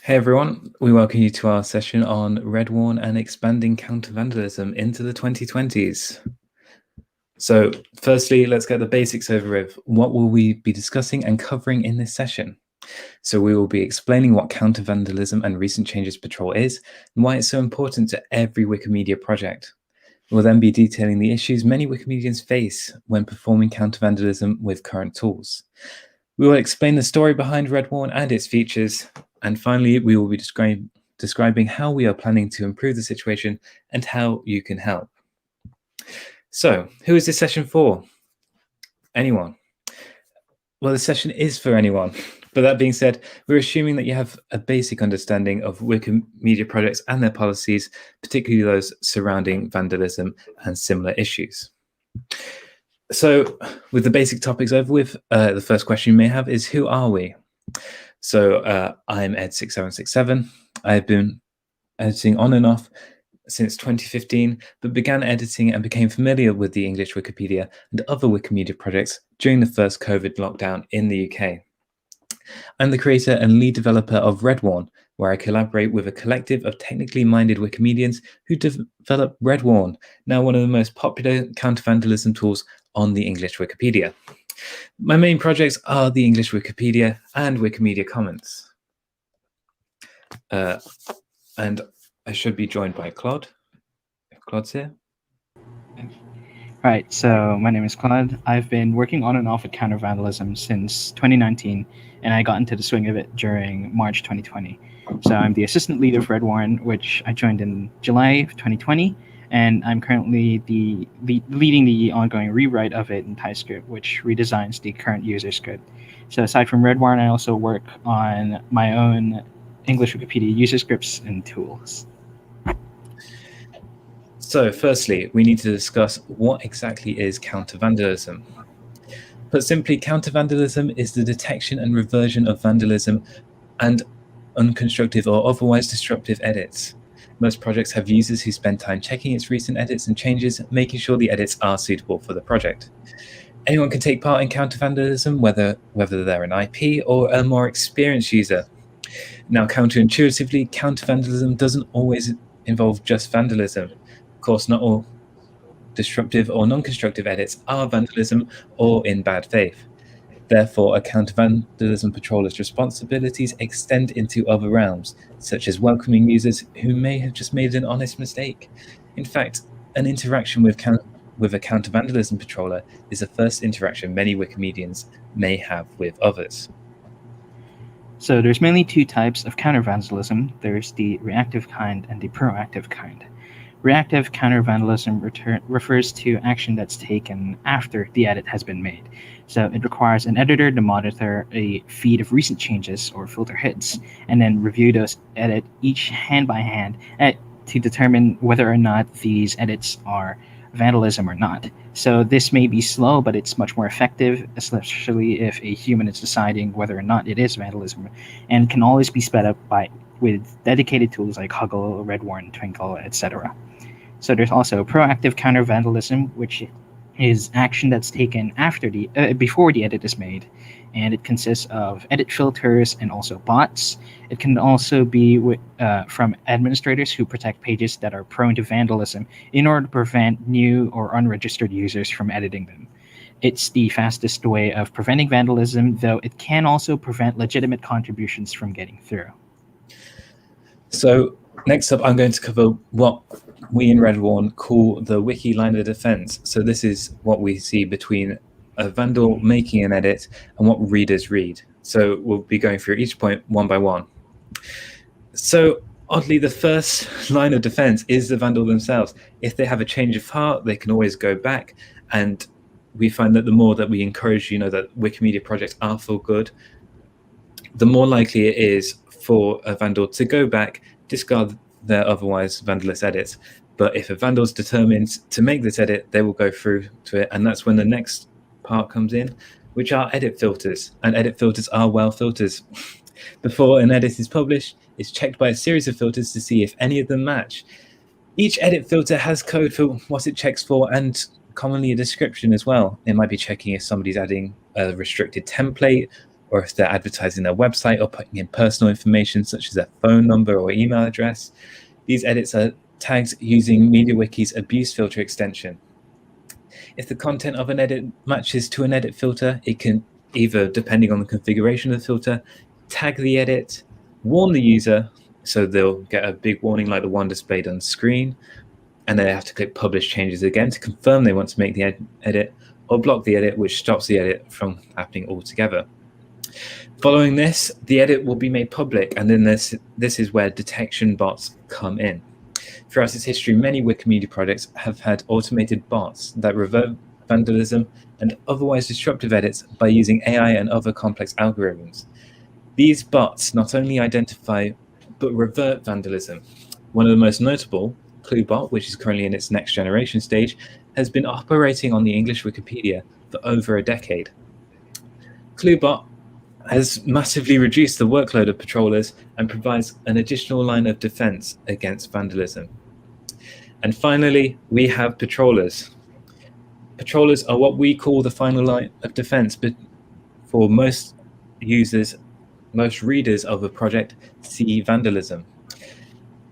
Hey everyone, we welcome you to our session on RedWarn and expanding counter-vandalism into the 2020s. So firstly, let's get the basics over with. What will we be discussing and covering in this session? So we will be explaining what counter-vandalism and recent changes patrol is and why it's so important to every Wikimedia project. We'll then be detailing the issues many Wikimedians face when performing counter-vandalism with current tools. We will explain the story behind RedWarn and its features. And finally, we will be describing how we are planning to improve the situation and how you can help. So, who is this session for? Anyone? Well, the session is for anyone. But that being said, we're assuming that you have a basic understanding of Wikimedia projects and their policies, particularly those surrounding vandalism and similar issues. So, with the basic topics over with, the first question you may have is, who are we? So I'm Ed6767. I've been editing on and off since 2015, but began editing and became familiar with the English Wikipedia and other Wikimedia projects during the first COVID lockdown in the UK. I'm the creator and lead developer of RedWarn, where I collaborate with a collective of technically minded Wikimedians who develop RedWarn, now one of the most popular counter-vandalism tools on the English Wikipedia. My main projects are the English Wikipedia and Wikimedia Commons. And I should be joined by Claude, if Claude's here. Right, so my name is Claude. I've been working on and off with counter-vandalism since 2019, and I got into the swing of it during March 2020. So I'm the assistant lead of RedWarn, which I joined in July of 2020, and I'm currently leading the ongoing rewrite of it in TypeScript, which redesigns the current user script. So aside from RedWarn, I also work on my own English Wikipedia user scripts and tools. So firstly, we need to discuss what exactly is counter-vandalism. Put simply, counter-vandalism is the detection and reversion of vandalism and unconstructive or otherwise disruptive edits. Most projects have users who spend time checking its recent edits and changes, making sure the edits are suitable for the project. Anyone can take part in counter-vandalism, whether they're an IP or a more experienced user. Now, counterintuitively, counter-vandalism doesn't always involve just vandalism. Of course, not all disruptive or non-constructive edits are vandalism or in bad faith. Therefore, a counter-vandalism patroller's responsibilities extend into other realms, such as welcoming users who may have just made an honest mistake. In fact, an interaction with a counter-vandalism patroller is the first interaction many Wikimedians may have with others. So there's mainly two types of counter-vandalism. There's the reactive kind and the proactive kind. Reactive counter-vandalism refers to action that's taken after the edit has been made. So it requires an editor to monitor a feed of recent changes or filter hits, and then review those edits each hand by hand to determine whether or not these edits are vandalism or not. So this may be slow, but it's much more effective, especially if a human is deciding whether or not it is vandalism, and can always be sped up with dedicated tools like Huggle, RedWarn, Twinkle, etc. So there's also proactive counter-vandalism, which is action that's taken before the edit is made, and it consists of edit filters and also bots. It can also be from administrators who protect pages that are prone to vandalism in order to prevent new or unregistered users from editing them. It's the fastest way of preventing vandalism, though it can also prevent legitimate contributions from getting through. So next up, I'm going to cover what we in RedWarn call the wiki line of defense. So this is what we see between a vandal making an edit and what readers read. So we'll be going through each point one by one. So oddly, the first line of defense is the vandal themselves. If they have a change of heart, they can always go back. And we find that the more that we encourage, that Wikimedia projects are for good, the more likely it is for a vandal to go back, discard their otherwise vandalous edits. But if a vandal is determined to make this edit, they will go through to it, and that's when the next part comes in, which are edit filters, and edit filters are well filters. Before an edit is published, it's checked by a series of filters to see if any of them match. Each edit filter has code for what it checks for and commonly a description as well. It might be checking if somebody's adding a restricted template, or if they're advertising their website or putting in personal information such as their phone number or email address. These edits are tagged using MediaWiki's abuse filter extension. If the content of an edit matches to an edit filter, it can either, depending on the configuration of the filter, tag the edit, warn the user, so they'll get a big warning like the one displayed on screen, and they have to click publish changes again to confirm they want to make the edit, or block the edit, which stops the edit from happening altogether. Following this, the edit will be made public, and then this is where detection bots come in. Throughout its history, many Wikimedia projects have had automated bots that revert vandalism and otherwise disruptive edits by using AI and other complex algorithms. These bots not only identify but revert vandalism. One of the most notable, ClueBot, which is currently in its next generation stage, has been operating on the English Wikipedia for over a decade. ClueBot has massively reduced the workload of patrollers and provides an additional line of defense against vandalism. And finally, we have patrollers. Patrollers are what we call the final line of defense, but for most users, most readers of a project see vandalism.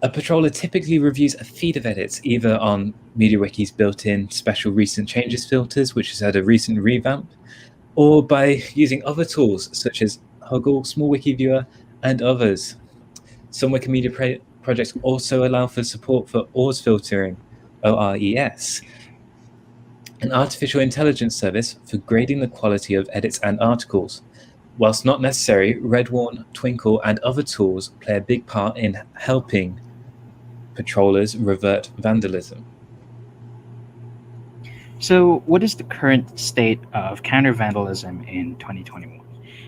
A patroller typically reviews a feed of edits, either on MediaWiki's built-in special recent changes filters, which has had a recent revamp, or by using other tools such as Huggle, Small Wiki Viewer, and others. Some Wikimedia projects also allow for support for ORS filtering, ORES, an artificial intelligence service for grading the quality of edits and articles. Whilst not necessary, RedWarn, Twinkle, and other tools play a big part in helping patrollers revert vandalism. So, what is the current state of counter-vandalism in 2021?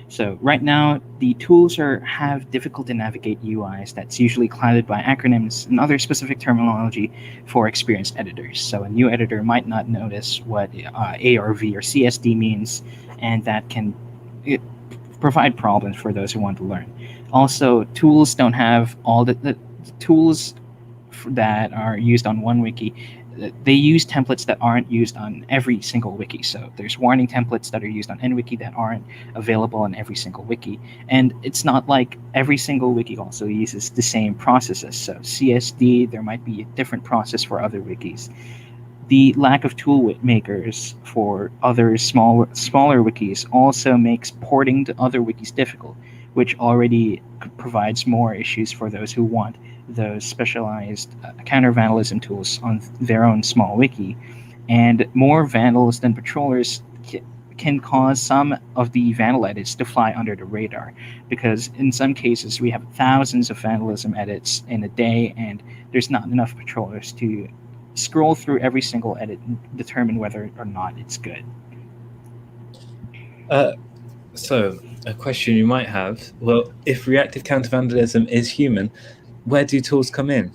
So, right now, the tools have difficult to navigate UIs that's usually clouded by acronyms and other specific terminology for experienced editors. So, a new editor might not notice what ARV or CSD means, and that can provide problems for those who want to learn. Also, tools don't have all the tools that are used on one wiki. They use templates that aren't used on every single wiki. So there's warning templates that are used on NWiki that aren't available on every single wiki. And it's not like every single wiki also uses the same processes. So CSD, there might be a different process for other wikis. The lack of tool makers for other smaller wikis also makes porting to other wikis difficult, which already provides more issues for those who want those specialized counter-vandalism tools on their own small wiki. And more vandals than patrollers can cause some of the vandal edits to fly under the radar, because in some cases we have thousands of vandalism edits in a day, and there's not enough patrollers to scroll through every single edit and determine whether or not it's good. So, a question you might have, well, if reactive counter-vandalism is human, where do tools come in?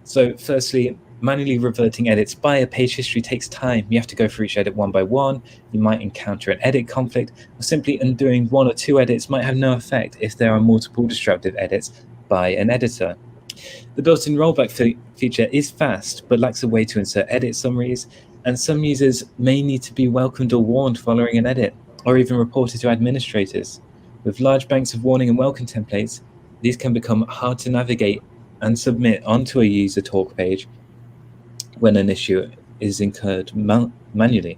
So firstly, manually reverting edits by a page history takes time. You have to go through each edit one by one. You might encounter an edit conflict, or simply undoing one or two edits might have no effect if there are multiple destructive edits by an editor. The built-in rollback feature is fast, but lacks a way to insert edit summaries, and some users may need to be welcomed or warned following an edit, or even reported to administrators. With large banks of warning and welcome templates, these can become hard to navigate and submit onto a user talk page when an issue is incurred manually.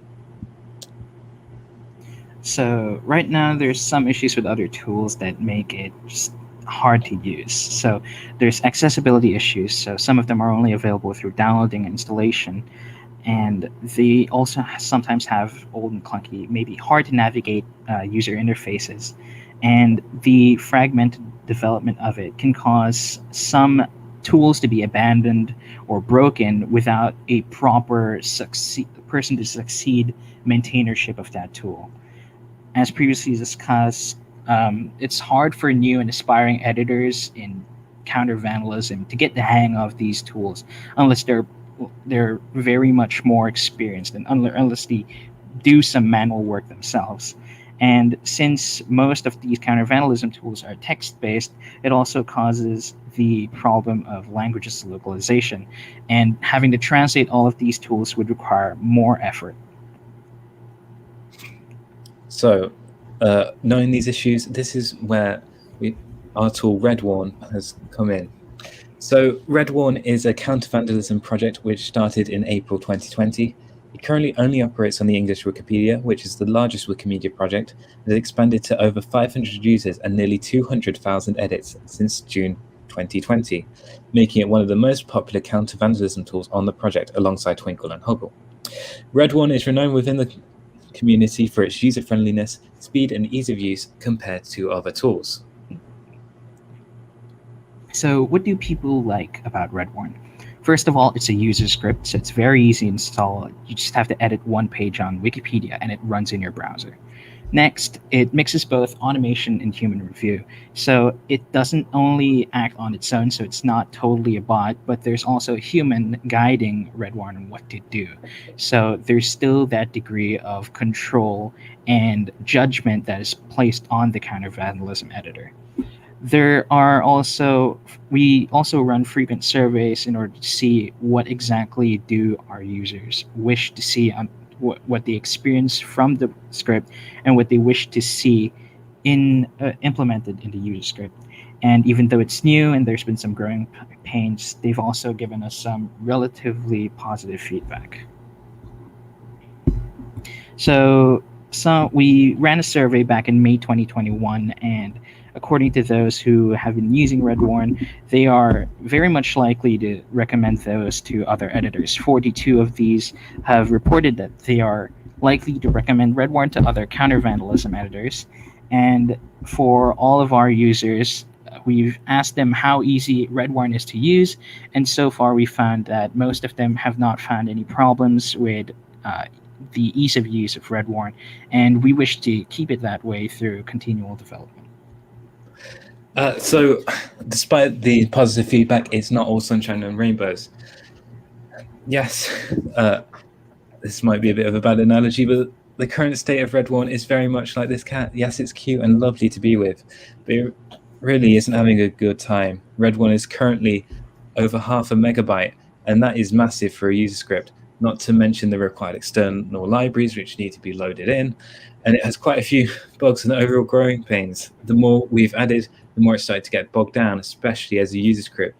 So right now there's some issues with other tools that make it just hard to use. So there's accessibility issues. So some of them are only available through downloading and installation. And they also sometimes have old and clunky, maybe hard to navigate user interfaces. And the fragmented development of it can cause some tools to be abandoned or broken without a proper person to succeed maintainership of that tool. As previously discussed, it's hard for new and aspiring editors in counter-vandalism to get the hang of these tools unless they're very much more experienced and unless they do some manual work themselves. And since most of these counter-vandalism tools are text-based, it also causes the problem of languages localization. And having to translate all of these tools would require more effort. So, knowing these issues, this is where our tool RedWarn has come in. So, RedWarn is a counter-vandalism project which started in April 2020. It currently only operates on the English Wikipedia, which is the largest Wikimedia project, and has expanded to over 500 users and nearly 200,000 edits since June 2020, making it one of the most popular counter-vandalism tools on the project alongside Twinkle and Huggle. RedWarn is renowned within the community for its user-friendliness, speed, and ease of use compared to other tools. So, what do people like about RedWarn? First of all, it's a user script, so it's very easy to install. You just have to edit one page on Wikipedia and it runs in your browser. Next, it mixes both automation and human review. So it doesn't only act on its own, so it's not totally a bot, but there's also a human guiding RedWarn on what to do. So there's still that degree of control and judgment that is placed on the counter-vandalism editor. We also run frequent surveys in order to see what exactly do our users wish to see on what they experience from the script and what they wish to see implemented in the user script. And even though it's new and there's been some growing pains, they've also given us some relatively positive feedback. So we ran a survey back in May 2021, and according to those who have been using RedWarn, they are very much likely to recommend those to other editors. 42 of these have reported that they are likely to recommend RedWarn to other counter-vandalism editors. And for all of our users, we've asked them how easy RedWarn is to use, and so far we found that most of them have not found any problems with the ease of use of RedWarn, and we wish to keep it that way through continual development. So, despite the positive feedback, it's not all sunshine and rainbows. Yes, this might be a bit of a bad analogy, but the current state of RedWarn is very much like this cat. Yes, it's cute and lovely to be with, but it really isn't having a good time. RedWarn is currently over 0.5 MB, and that is massive for a user script, not to mention the required external libraries which need to be loaded in, and it has quite a few bugs and overall growing pains. The more we've added, the more it's started to get bogged down, especially as a user script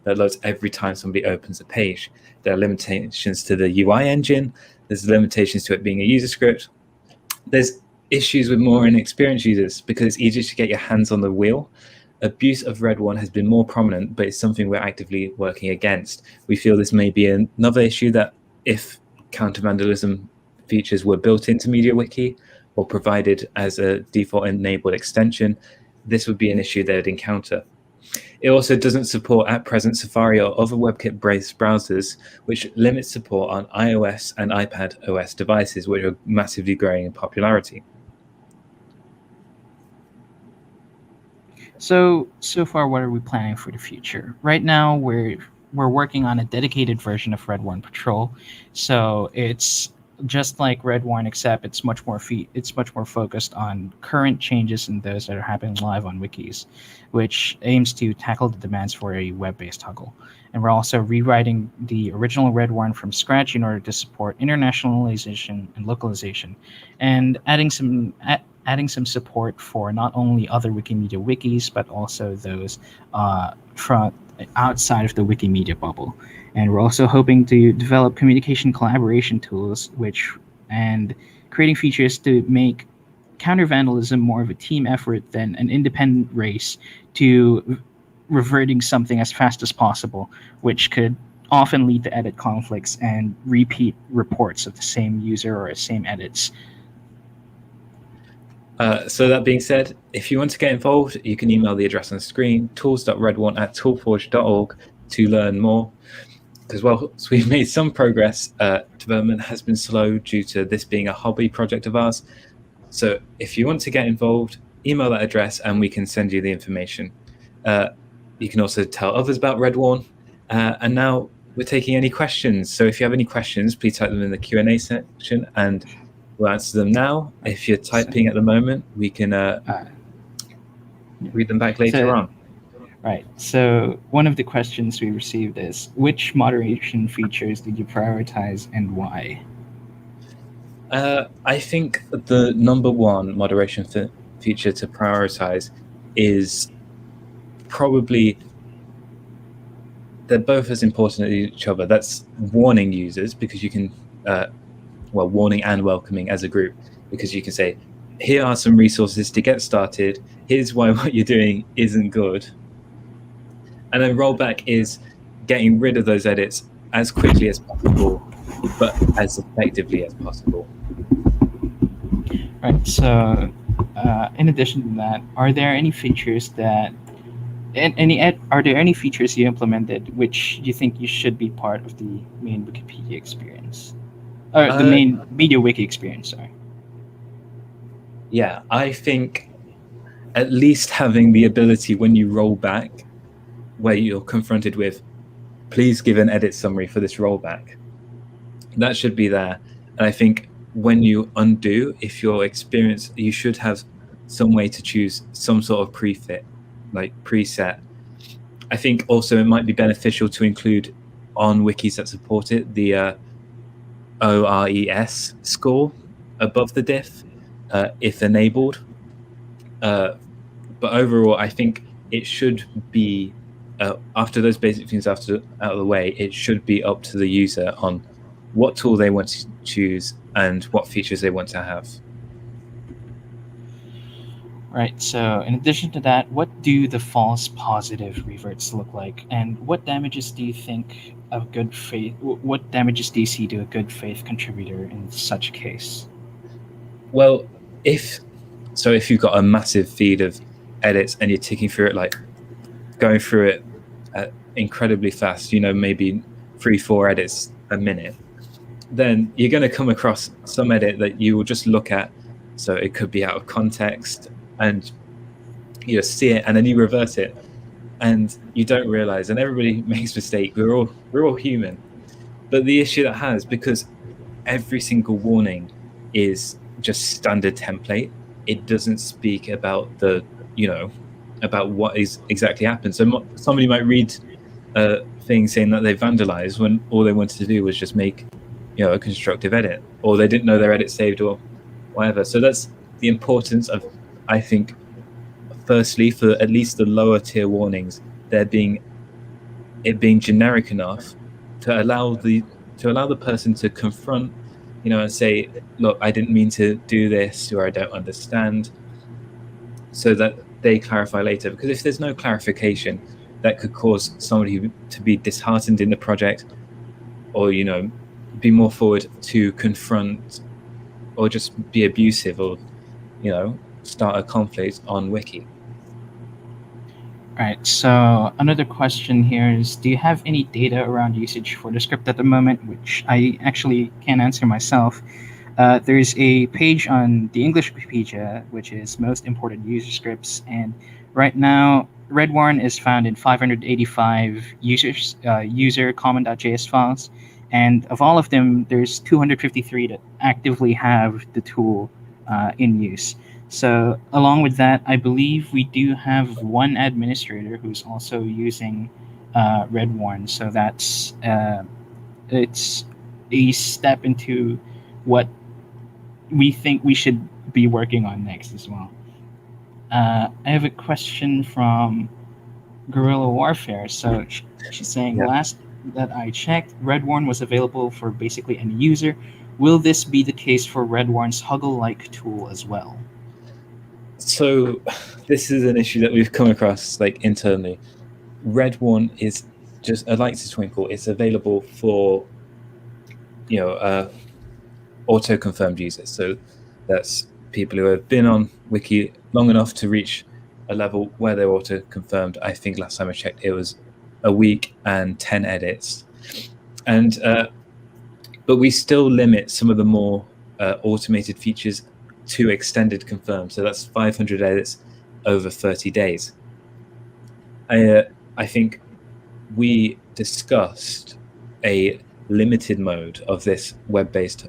that loads every time somebody opens a page. There are limitations to the UI engine, there's limitations to it being a user script. There's issues with more inexperienced users because it's easier to get your hands on the wheel. Abuse of RedWarn has been more prominent, but it's something we're actively working against. We feel this may be another issue that if counter-vandalism features were built into MediaWiki or provided as a default enabled extension, this would be an issue they'd encounter. It also doesn't support at present Safari or other WebKit-based browsers, which limits support on iOS and iPad OS devices, which are massively growing in popularity. So far, what are we planning for the future? Right now, we're working on a dedicated version of RedWarn Patrol. So it's just like RedWarn, except it's much more focused on current changes and those that are happening live on wikis, which aims to tackle the demands for a web-based Huggle. And we're also rewriting the original RedWarn from scratch in order to support internationalization and localization, and adding some support for not only other Wikimedia wikis, but also those from outside of the Wikimedia bubble. And we're also hoping to develop communication collaboration tools, and creating features to make counter-vandalism more of a team effort than an independent race to reverting something as fast as possible, which could often lead to edit conflicts and repeat reports of the same user or same edits. So that being said, if you want to get involved, you can email the address on the screen, tools.redwarn@toolforge.org, to learn more. Because whilst we've made some progress, development has been slow due to this being a hobby project of ours. So if you want to get involved, email that address and we can send you the information. You can also tell others about RedWarn. And now we're taking any questions. So if you have any questions, please type them in the Q&A section, and We'll answer them now. If you're typing at the moment, we can read them back later on. Right. So one of the questions we received is, which moderation features did you prioritize and why? I think the number one moderation feature to prioritize is probably, they're both as important as each other. That's warning users, because you can, warning and welcoming as a group, because you can say, here are some resources to get started. Here's why what you're doing isn't good. And then rollback is getting rid of those edits as quickly as possible, but as effectively as possible. Right. So, in addition to that, are there any features that are there any features you implemented which you think you should be part of the main Wikipedia experience, or the main Media Wiki experience? Sorry. Yeah, I think at least having the ability when you roll back, where you're confronted with, please give an edit summary for this rollback, that should be there. And I think when you undo, if your experience, you should have some way to choose some sort of preset. I think also it might be beneficial to include on wikis that support it the ORES score above the diff, if enabled. But overall, I think it should be, after those basic things out of the way, it should be up to the user on what tool they want to choose and what features they want to have. Right. So, in addition to that, what do the false positive reverts look like, and what damages do you think of good faith? What damages do you see to a good faith contributor in such a case? Well, if you've got a massive feed of edits and you're ticking through it, like going through it incredibly fast, maybe 3-4 edits a minute, then you're going to come across some edit that you will just look at. So it could be out of context, and you see it and then you revert it, and you don't realize. And everybody makes mistakes. We're all human. But the issue that has, because every single warning is just standard template, it doesn't speak about about what is exactly happened. So somebody might read a thing saying that they vandalized when all they wanted to do was just make a constructive edit, or they didn't know their edit saved or whatever. So that's the importance of, I think, firstly, for at least the lower tier warnings, it being generic enough to allow the person to confront, and say, look, I didn't mean to do this, or I don't understand, so that they clarify later. Because if there's no clarification, that could cause somebody to be disheartened in the project, or be more forward to confront, or just be abusive, or start a conflict on Wiki. Right. So another question here is, do you have any data around usage for the script at the moment, which I actually can't answer myself? There's a page on the English Wikipedia, which is most imported user scripts, and right now RedWarn is found in 585 user common.js files, and of all of them, there's 253 that actively have the tool in use. So along with that, I believe we do have one administrator who's also using RedWarn. So that's it's a step into what we think we should be working on next as well. I have a question from Guerrilla Warfare. So she's saying, last that I checked, RedWarn was available for basically any user. Will this be the case for RedWarn's Huggle-like tool as well? So this is an issue that we've come across internally. RedWarn is just a light to twinkle. It's available for auto-confirmed users. So that's people who have been on Wiki long enough to reach a level where they're auto-confirmed. I think last time I checked, it was a week and 10 edits. And but we still limit some of the more automated features to extended confirm. So that's 500 edits over 30 days. I think we discussed a limited mode of this web-based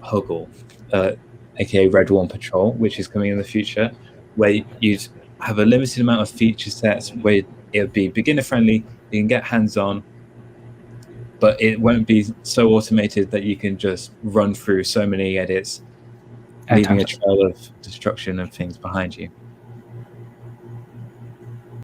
Hoggle, aka RedWarn Patrol, which is coming in the future, where you'd have a limited amount of feature sets where it would be beginner friendly, you can get hands-on, but it won't be so automated that you can just run through so many edits, At leaving a times. trail of destruction and things behind you.